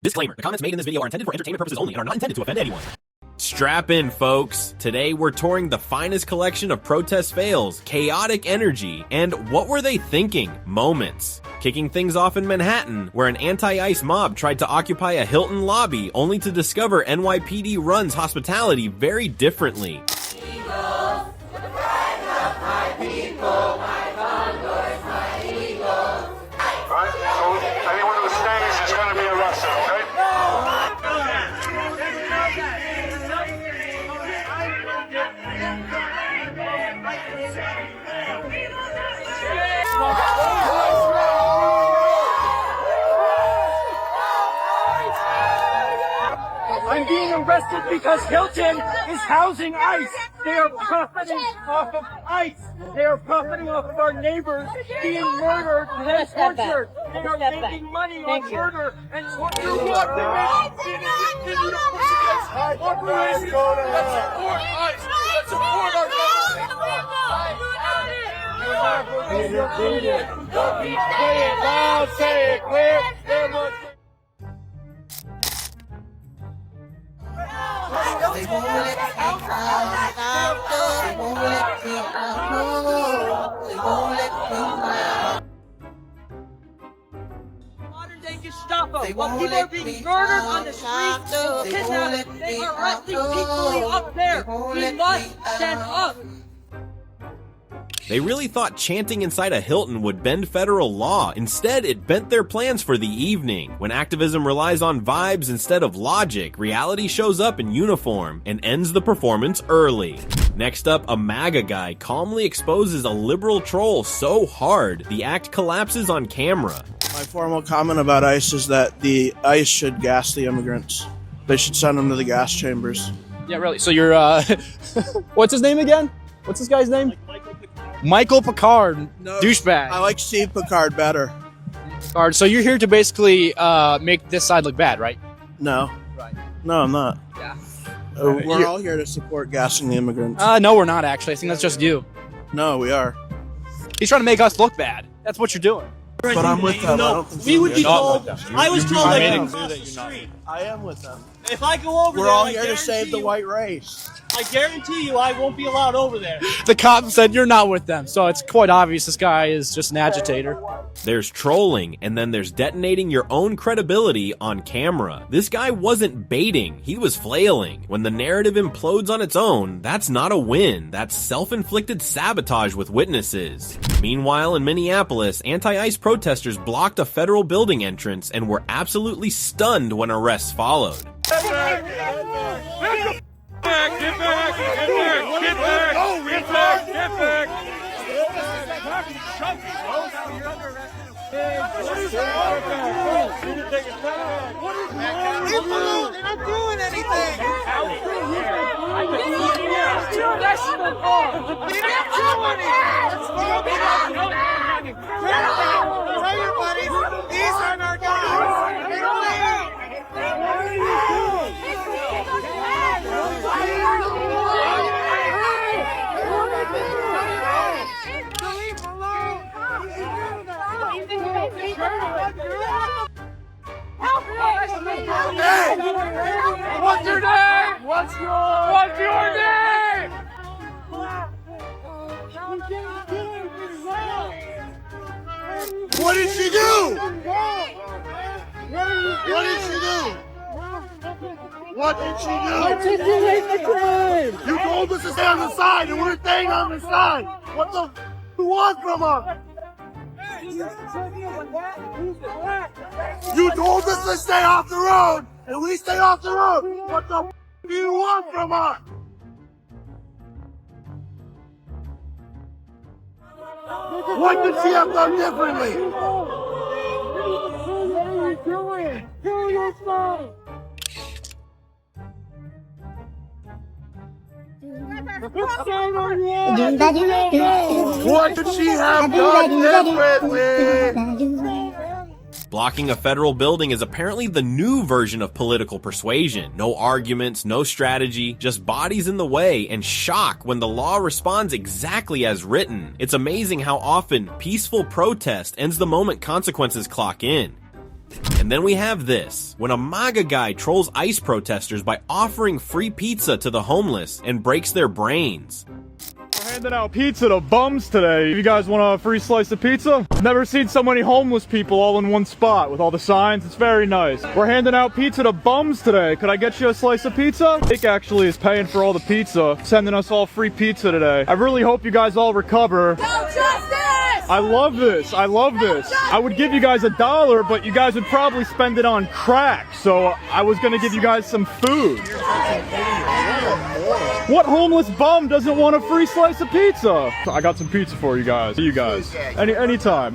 Disclaimer, the comments made in this video are intended for entertainment purposes only and are not intended to offend anyone. Strap in, folks. Today we're touring the finest collection of protest fails, chaotic energy, and what were they thinking moments. Kicking things off in Manhattan, where an anti-ICE mob tried to occupy a Hilton lobby only to discover NYPD runs hospitality very differently. I'm being arrested because Hilton is housing ICE. They are profiting off of ICE. They are profiting off of our neighbors being murdered and tortured. They are making money on murder and torture. They won't let me out. They won't let me out. They won't let me out. Modern day Gestapo. While people are being murdered on the streets and kidnapped, they are arresting peacefully up there. We must stand up. They really thought chanting inside a Hilton would bend federal law. Instead, it bent their plans for the evening. When activism relies on vibes instead of logic, reality shows up in uniform and ends the performance early. Next up, a MAGA guy calmly exposes a liberal troll so hard, the act collapses on camera. My formal comment about ICE is that the ICE should gas the immigrants. They should send them to the gas chambers. Yeah, really. So you're, what's his name again? What's this guy's name? Michael Picard, No, douchebag. I like Steve Picard better. Picard. So you're here to basically make this side look bad, right? No. Right. No, I'm not. Yeah. We're all here to support gassing the immigrants. No, we're not actually. I think that's just you. No, we are. He's trying to make us look bad. That's what you're doing. But I'm with them. I don't think We would be told. told. I was told I like am. across the street. I am with them. If I go over We're there, all I here to save the guarantee white race. I guarantee you, I won't be allowed over there. The cop said you're not with them, so it's quite obvious this guy is just an agitator. There's trolling, and then there's detonating your own credibility on camera. This guy wasn't baiting, he was flailing. When the narrative implodes on its own, that's not a win, that's self-inflicted sabotage with witnesses. Meanwhile, in Minneapolis, anti-ICE protesters blocked a federal building entrance and were absolutely stunned when arrests followed. Get back! Get back! Get back! Get back! Oh, get back! Get back! They're not doing anything! Tell your buddies, these aren't our guys! Hey! What's your name? What's your name? What did she do? What did she do? What did she do? Articulate the crime! You told us to stay on the side, and we're staying on the side. What the? You want from us? You told us to stay off the road, and we stay off the road. What the do you want from us? What could she have done differently? What are you doing? Kill yourself! What could she have done differently? Blocking a federal building is apparently the new version of political persuasion. No arguments, no strategy, just bodies in the way and shock when the law responds exactly as written. It's amazing how often peaceful protest ends the moment consequences clock in. And then we have this, when a MAGA guy trolls ICE protesters by offering free pizza to the homeless and breaks their brains. We're handing out pizza to bums today. You guys want a free slice of pizza? Never seen so many homeless people all in one spot with all the signs. It's very nice. We're handing out pizza to bums today. Could I get you a slice of pizza? Nick actually is paying for all the pizza, sending us all free pizza today. I really hope you guys all recover. No justice! I love this. I love this. I would give you guys $1, but you guys would probably spend it on crack. So I was gonna give you guys some food. What homeless bum doesn't want a free slice of pizza? I got some pizza for you guys. You guys. Anytime.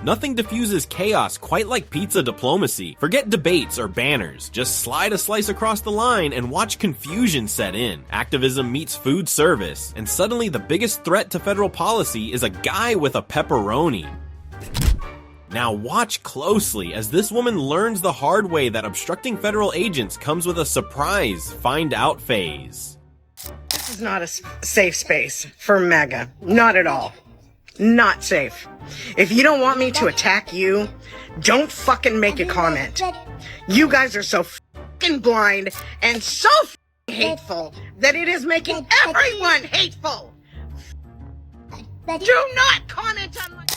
Nothing diffuses chaos quite like pizza diplomacy. Forget debates or banners. Just slide a slice across the line and watch confusion set in. Activism meets food service, and suddenly the biggest threat to federal policy is a guy with a pepperoni. Now watch closely as this woman learns the hard way that obstructing federal agents comes with a surprise find out phase. This is not a safe space for MAGA. Not at all. Not safe. If you don't want me to attack you, don't fucking make a comment. You guys are so fucking blind and so hateful that it is making everyone hateful. Do not comment on my...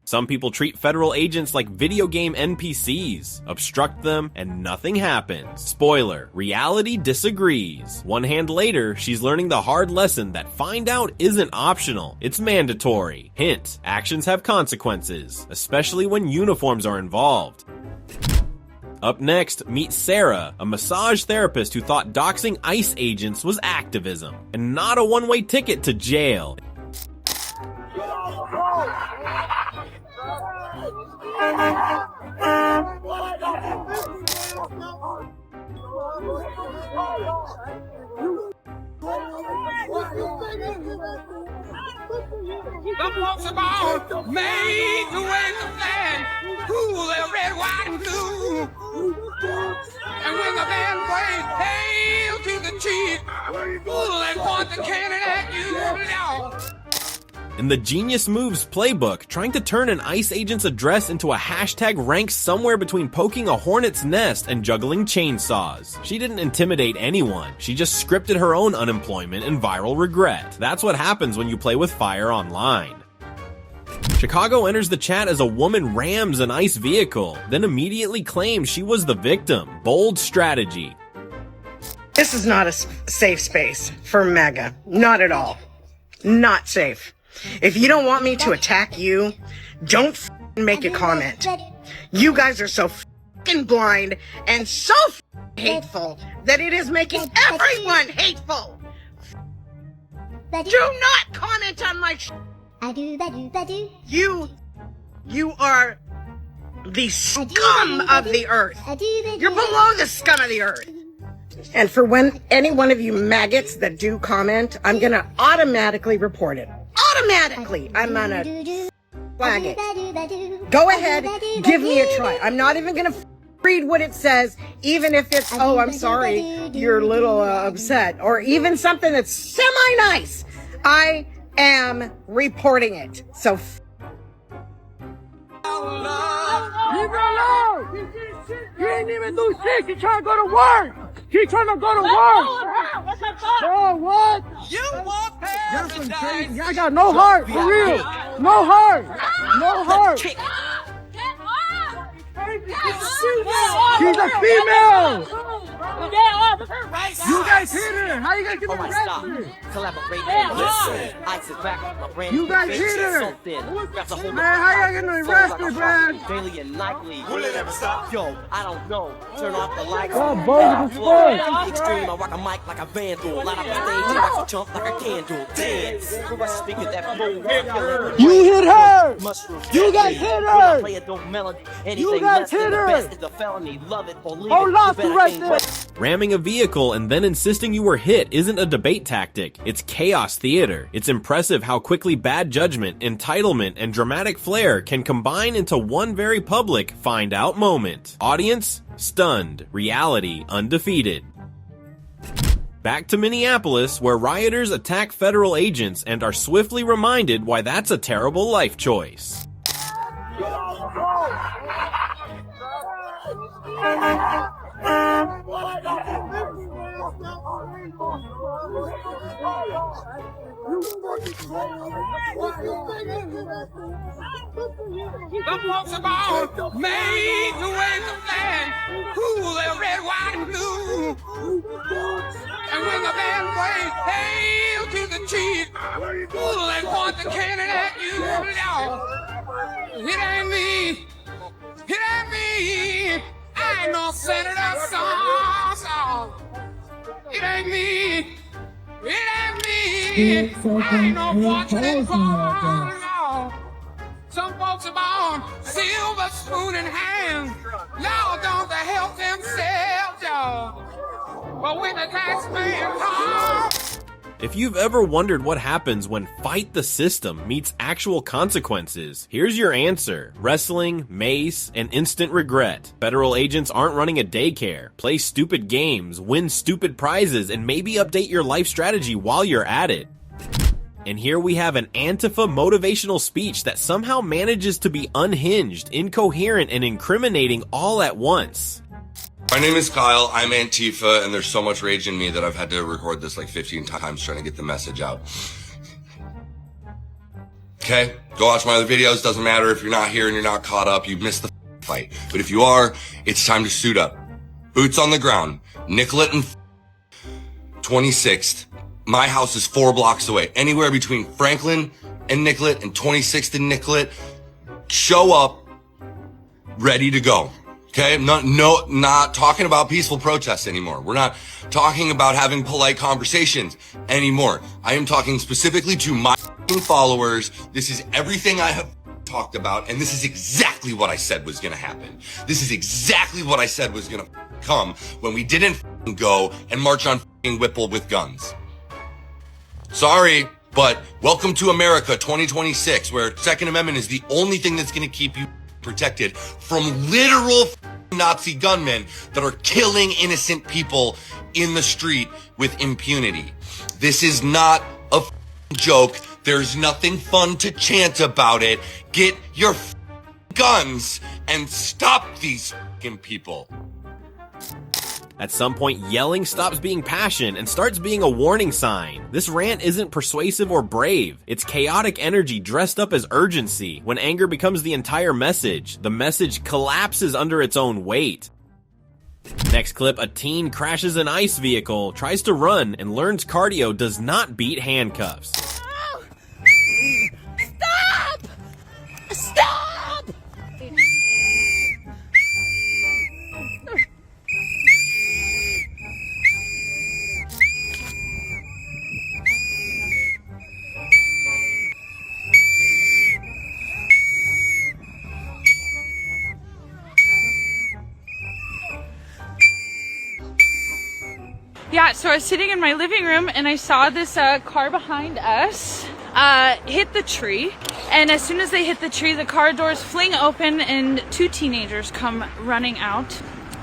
Some people treat federal agents like video game NPCs, obstruct them, and nothing happens. Spoiler, reality disagrees. One hand later, she's learning the hard lesson that find out isn't optional, it's mandatory. Hint, actions have consequences, especially when uniforms are involved. Up next, meet Sarah, a massage therapist who thought doxing ICE agents was activism, and not a one-way ticket to jail. The folks about made to wave the flag, cool their red, white, and blue. And when the band plays hail to the chief, pull and point the cannon at you now. In the Genius Moves playbook, trying to turn an ICE agent's address into a hashtag ranks somewhere between poking a hornet's nest and juggling chainsaws. She didn't intimidate anyone, she just scripted her own unemployment and viral regret. That's what happens when you play with fire online. Chicago enters the chat as a woman rams an ICE vehicle, then immediately claims she was the victim. Bold strategy. This is not a safe space for MAGA. Not at all. Not safe. If you don't want me to attack you, don't make a comment. You guys are so fucking blind and so hateful that it is making everyone hateful. Do not comment on my You are the scum of the earth. You're below the scum of the earth. And for any one of you maggots that do comment, I'm gonna automatically report it. Automatically! I'm gonna flag it. Go ahead, give me a try. I'm not even gonna read what it says, even if it's, oh, I'm sorry, you're a little upset, or even something that's semi-nice. I am reporting it. So Leave her alone! You ain't even do shit. She trying to go to work. She trying to go to work. Oh, what? You want paradise. I got no heart, for real. No heart. No heart. She's a female. You guys hit her. How you guys get arrested? You guys hit her. Man, how you getting arrested, man? Daily and nightly. Will it ever stop? Yo, I don't know. Turn off the lights. Oh, both of us. Extreme, I rock a mic like a vandal. Light up the stage and watch a chump like a candle. Dance. Rush speaker that flow. You hit her. You guys hit her. Play a dope melody. You guys hit her. Is a felony. Love it or leave oh, it. lost it right there. Ramming a vehicle and then insisting you were hit isn't a debate tactic, it's chaos theater. It's impressive how quickly bad judgment, entitlement, and dramatic flair can combine into one very public find out moment. Audience, stunned. Reality, undefeated. Back to Minneapolis, where rioters attack federal agents and are swiftly reminded why that's a terrible life choice. The folks are born made to wave the flag, cool their red, white, and blue. And when the band plays hail to the chief, cool and point the cannon at you. No, it ain't me. It ain't me. I ain't no Senator song. It ain't me. It ain't me. I ain't no fortunate call. No. Some folks are born silver spoon in hand. Now don't they help themselves, y'all? But when the taxman comes. If you've ever wondered what happens when fight the system meets actual consequences, here's your answer. Wrestling, mace, and instant regret. Federal agents aren't running a daycare. Play stupid games, win stupid prizes, and maybe update your life strategy while you're at it. And here we have an Antifa motivational speech that somehow manages to be unhinged, incoherent, and incriminating all at once. My name is Kyle, I'm Antifa, and there's so much rage in me that I've had to record this like 15 times trying to get the message out. Okay? Go watch my other videos, doesn't matter if you're not here and you're not caught up, you missed the fight. But if you are, it's time to suit up. Boots on the ground, Nicollet and 26th. My house is 4 blocks away. Anywhere between Franklin and Nicollet and 26th and Nicollet, show up, ready to go. Okay, not talking about peaceful protests anymore. We're not talking about having polite conversations anymore. I am talking specifically to my followers. This is everything I have talked about, and this is exactly what I said was gonna happen. This is exactly what I said was gonna come when we didn't go and march on Whipple with guns. Sorry, but welcome to America 2026, where Second Amendment is the only thing that's gonna keep you protected from literal Nazi gunmen that are killing innocent people in the street with impunity. This is not a joke. There's nothing fun to chant about it. Get your guns and stop these people. At some point, yelling stops being passion and starts being a warning sign. This rant isn't persuasive or brave. It's chaotic energy dressed up as urgency. When anger becomes the entire message, the message collapses under its own weight. Next clip, a teen crashes an ICE vehicle, tries to run, and learns cardio does not beat handcuffs. Stop! Stop! Yeah, so I was sitting in my living room and I saw this car behind us hit the tree. And as soon as they hit the tree, the car doors fling open and 2 teenagers come running out.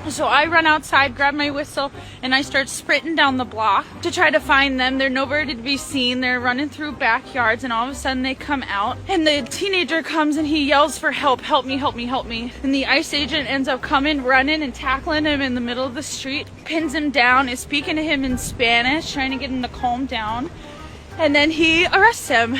So I run outside, grab my whistle, and I start sprinting down the block to try to find them. They're nowhere to be seen. They're running through backyards, and all of a sudden they come out. And the teenager comes and he yells for help, help me, help me, help me. And the ICE agent ends up coming, running and tackling him in the middle of the street, pins him down, is speaking to him in Spanish, trying to get him to calm down. And then he arrests him.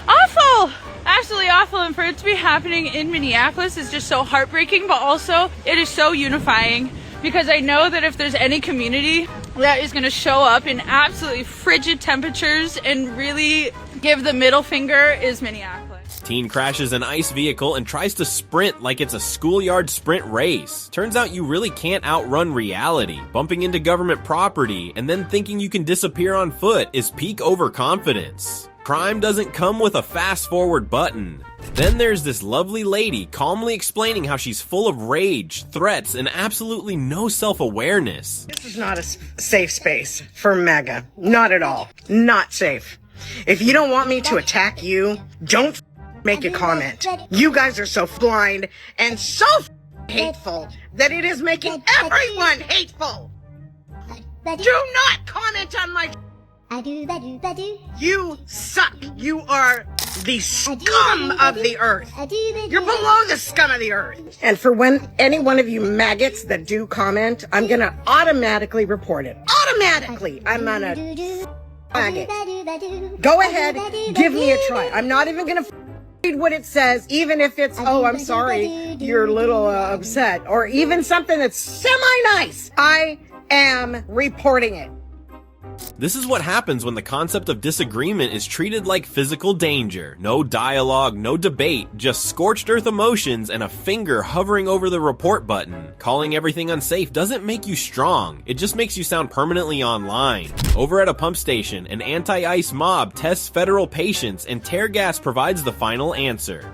Awful! Absolutely awful, and for it to be happening in Minneapolis is just so heartbreaking, but also it is so unifying, because I know that if there's any community that is going to show up in absolutely frigid temperatures and really give the middle finger, is Minneapolis. Teen crashes an ICE vehicle and tries to sprint like it's a schoolyard sprint race. Turns out you really can't outrun reality. Bumping into government property and then thinking you can disappear on foot is peak overconfidence. Crime doesn't come with a fast-forward button. Then there's this lovely lady calmly explaining how she's full of rage, threats, and absolutely no self-awareness. This is not a safe space for MAGA. Not at all. Not safe. If you don't want me to attack you, don't make a comment. You guys are so blind and so hateful that it is making everyone hateful. Do not comment on my... You suck. You are the scum of the earth. You're below the scum of the earth. And for when any one of you maggots that do comment, I'm gonna automatically report it. Automatically. I'm gonna maggot. Go ahead, give me a try. I'm not even gonna read what it says, even if it's, oh, I'm sorry, you're a little upset, or even something that's semi-nice. I am reporting it. This is what happens when the concept of disagreement is treated like physical danger. No dialogue, no debate, just scorched earth emotions and a finger hovering over the report button. Calling everything unsafe doesn't make you strong, it just makes you sound permanently online. Over at a pump station, an anti-ICE mob tests federal patience and tear gas provides the final answer.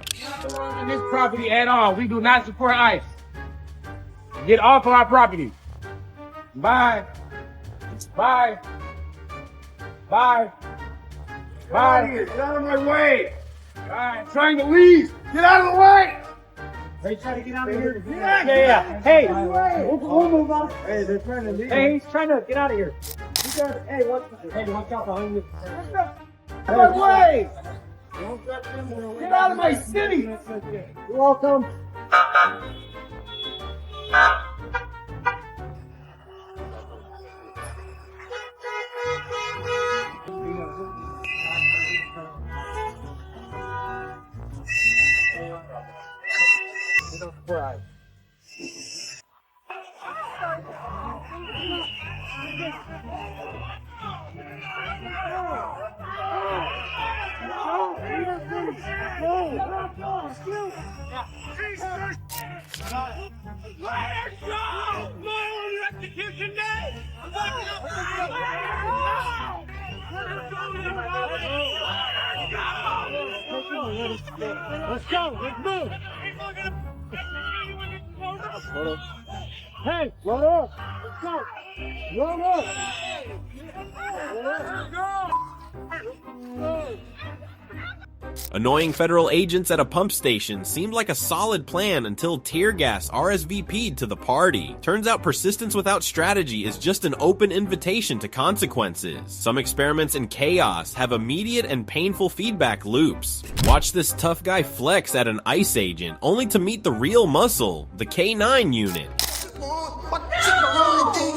On this property at all. We do not support ICE. Get off of our property. Bye. Bye. Bye. Bye. Get out of my way. I'm trying to leave. Get out of the way. They trying to get out of here. Yeah. Hey. We'll move on. Hey, they're trying to leave. Hey, he's trying to get out of here. Hey, watch out behind you. Out of my way. Get out of my city. You're welcome. Let's go. Let's move. Hey, load up. Let's go. Load up. Let's go. Annoying federal agents at a pump station seemed like a solid plan until tear gas RSVP'd to the party. Turns out persistence without strategy is just an open invitation to consequences. Some experiments in chaos have immediate and painful feedback loops. Watch this tough guy flex at an ICE agent, only to meet the real muscle, the K9 unit. What you gonna do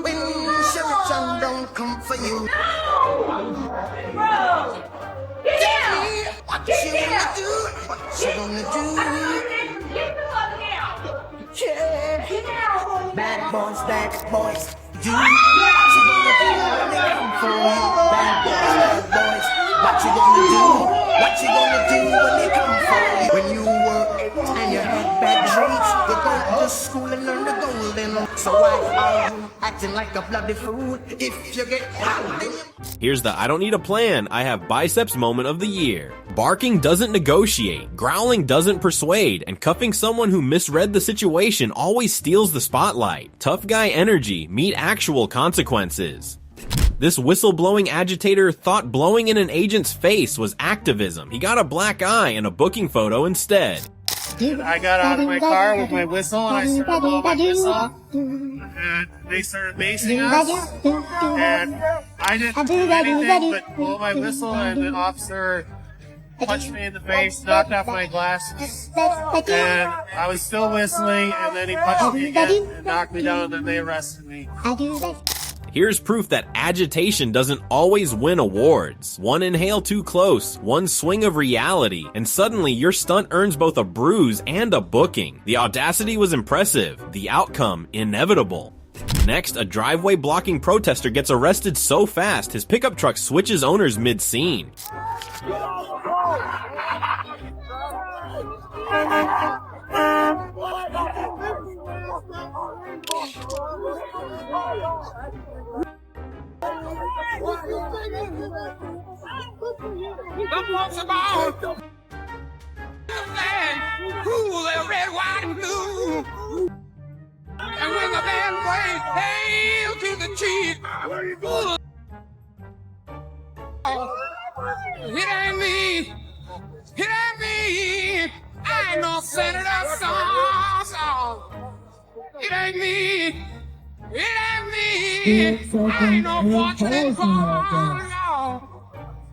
when Sheraton don't come for you? What you gonna do? What you gonna do? Yeah. Bad boys, do. What you gonna do when they come for you? Bad boys. What you gonna do? What you gonna do when they come for you? When you work and you had bad traits, you go to school and learn the golden. So why are you acting like a bloody fool if you get howled? Here's the I don't need a plan, I have biceps moment of the year. Barking doesn't negotiate, growling doesn't persuade, and cuffing someone who misread the situation always steals the spotlight. Tough guy energy, meet actual consequences. This whistleblowing agitator thought blowing in an agent's face was activism. He got a black eye and a booking photo instead. I got out of my car with my whistle and I started blowing my whistle. And they started basing us. And I didn't do anything but blow my whistle, and the officer punched me in the face, knocked off my glasses. And I was still whistling, and then he punched me again and knocked me down, and then they arrested me. Here's proof that agitation doesn't always win awards. One inhale too close, one swing of reality, and suddenly your stunt earns both a bruise and a booking. The audacity was impressive, the outcome inevitable. Next, a driveway blocking protester gets arrested so fast his pickup truck switches owners mid-scene. The folks about the flag, cool and red, white, and blue. And when the band plays hail to the chief, it ain't me, it ain't me. I ain't no Senator song. It ain't me. It ain't me. I ain't no fortunate call.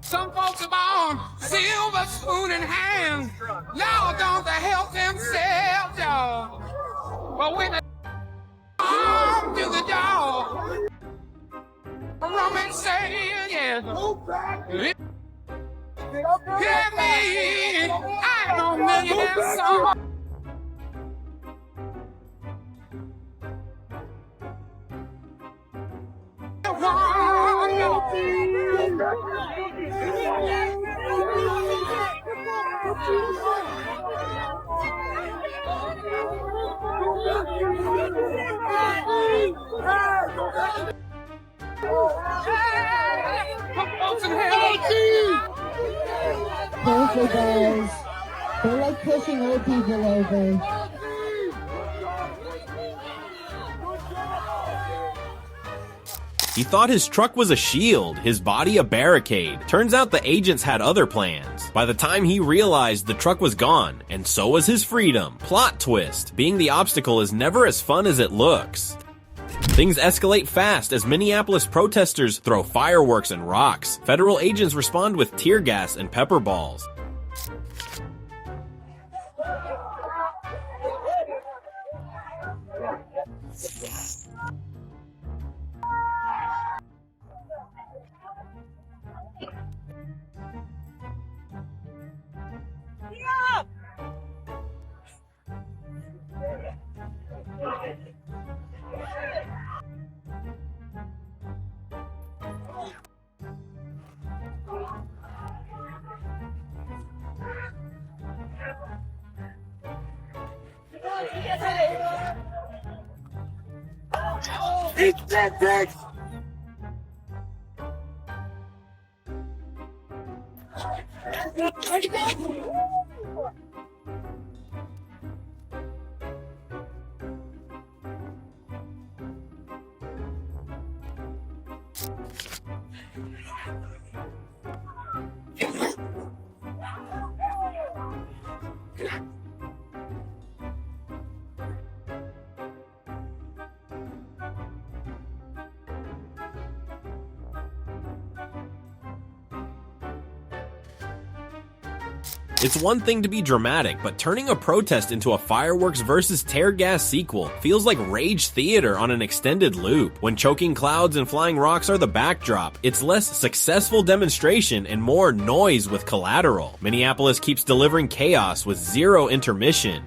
Some folks are born on, silver spoon in hand. Lord, don't they help themselves, y'all? But when they come to the door, rum and say, yes. Hear me, I know millionaire song. Careful, guys. They're like pushing old people over. He thought his truck was a shield, his body a barricade. Turns out the agents had other plans. By the time he realized the truck was gone, and so was his freedom. Plot twist: being the obstacle is never as fun as it looks. Things escalate fast as Minneapolis protesters throw fireworks and rocks. Federal agents respond with tear gas and pepper balls. It's one thing to be dramatic, but turning a protest into a fireworks versus tear gas sequel feels like rage theater on an extended loop. When choking clouds and flying rocks are the backdrop, it's less successful demonstration and more noise with collateral. Minneapolis keeps delivering chaos with zero intermission.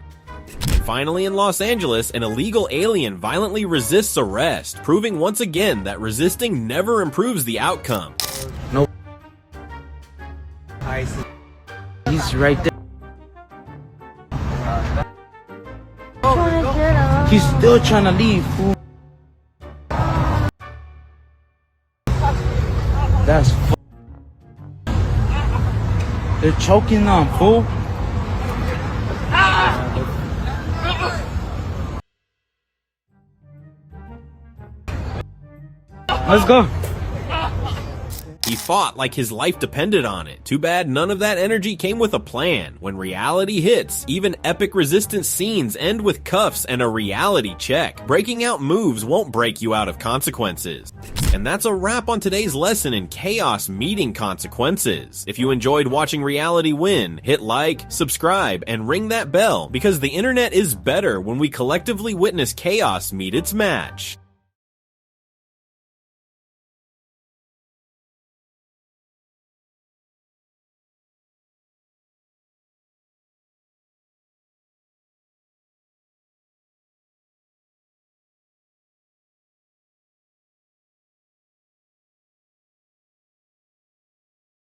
And finally in Los Angeles, an illegal alien violently resists arrest, proving once again that resisting never improves the outcome. No. I see. He's right there. He's still trying to leave, fool. That's they're choking on, fool. Let's go. He fought like his life depended on it. Too bad none of that energy came with a plan. When reality hits, even epic resistance scenes end with cuffs and a reality check. Breaking out moves won't break you out of consequences. And that's a wrap on today's lesson in chaos meeting consequences. If you enjoyed watching reality win, hit like, subscribe, and ring that bell, because the internet is better when we collectively witness chaos meet its match.